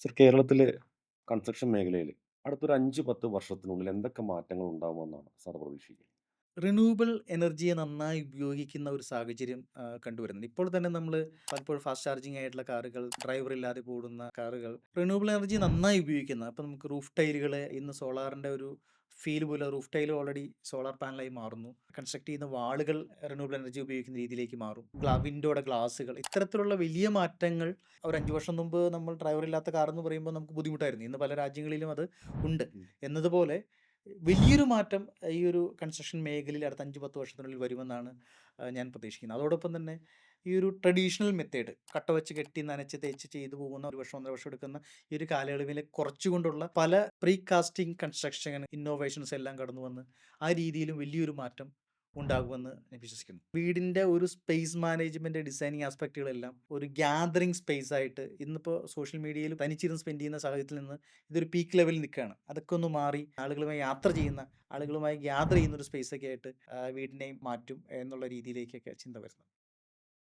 Sir കേരളത്തിലെ construction മേഖലയിൽ അടുത്തൊരു 5, 10 വർഷത്തിനുള്ളിൽ എന്തൊക്കെ മാറ്റങ്ങൾ ഉണ്ടാകുമെന്നാണ് സാർ പ്രതീക്ഷിക്കുന്നത്? റിന്യൂവബിൾ എനർജിയെ നന്നായി ഉപയോഗിക്കുന്ന ഒരു സാഹചര്യം കണ്ടുവരുന്നുണ്ട്. ഇപ്പോൾ തന്നെ നമ്മൾ പലപ്പോഴും ഫാസ്റ്റ് ചാർജിംഗ് ആയിട്ടുള്ള കാറുകൾ, ഡ്രൈവർ ഇല്ലാതെ ഓടുന്ന കാറുകൾ, റിന്യൂവബിൾ എനർജി നന്നായി ഉപയോഗിക്കുന്ന അപ്പോൾ നമുക്ക് റൂഫ് ടൈലുകൾ ഇന്ന് സോളാറിൻ്റെ ഒരു ഫീൽ പോലെ റൂഫ് ടൈൽ ഓൾറെഡി സോളാർ പാനലായി മാറുന്നു. കൺസ്ട്രക്ട് ചെയ്യുന്ന വാളുകൾ റിന്യൂവബിൾ എനർജി ഉപയോഗിക്കുന്ന രീതിയിലേക്ക് മാറും. വിൻഡോയുടെ ഗ്ലാസുകൾ ഇത്തരത്തിലുള്ള വലിയ മാറ്റങ്ങൾ ഒരു 5 വർഷം മുമ്പ് നമ്മൾ ഡ്രൈവർ ഇല്ലാത്ത കാർ എന്ന് പറയുമ്പോൾ നമുക്ക് ബുദ്ധിമുട്ടായിരുന്നു. ഇന്ന് പല രാജ്യങ്ങളിലും അത് ഉണ്ട്. ഉം. എന്നതുപോലെ വലിയൊരു മാറ്റം ഈ ഒരു കൺസ്ട്രക്ഷൻ മേഖലയിൽ അടുത്ത 5, 10 വർഷത്തിനുള്ളിൽ വരുമെന്നാണ് ഞാൻ പ്രതീക്ഷിക്കുന്നത്. അതോടൊപ്പം തന്നെ ഈ ഒരു ട്രഡീഷണൽ മെത്തേഡ് കട്ട വെച്ച് കെട്ടി നനച്ച് തേച്ച് ചെയ്തു പോകുന്ന 1 വർഷം 1.5 വർഷം എടുക്കുന്ന ഈ ഒരു കാലയളവിലെ കുറച്ചുകൊണ്ടുള്ള പല പ്രീ കാസ്റ്റിംഗ് കൺസ്ട്രക്ഷൻ ഇന്നോവേഷൻസ് എല്ലാം കടന്നു വന്ന് ആ രീതിയിലും വലിയൊരു മാറ്റം ഉണ്ടാകുമെന്ന് ഞാൻ വിശ്വസിക്കുന്നു. വീടിൻ്റെ ഒരു സ്പേസ് മാനേജ്മെന്റ് ഡിസൈനിങ് ആസ്പെക്റ്റുകളെല്ലാം ഒരു ഗ്യാതറിംഗ് സ്പേസ് ആയിട്ട് ഇന്നിപ്പോൾ സോഷ്യൽ മീഡിയയിൽ തനിച്ചിരുന്ന് സ്പെൻഡ് ചെയ്യുന്ന സാഹചര്യത്തിൽ നിന്ന് ഇതൊരു പീക്ക് ലെവലിൽ നിൽക്കുകയാണ്. അതൊക്കെ ഒന്ന് മാറി ആളുകളുമായി യാത്ര ചെയ്യുന്ന, ആളുകളുമായി ഗ്യാദർ ചെയ്യുന്ന ഒരു സ്പേസ് ഒക്കെ ആയിട്ട് വീടിനെയും മാറ്റും എന്നുള്ള രീതിയിലേക്കൊക്കെ ചിന്ത വരുന്നത്.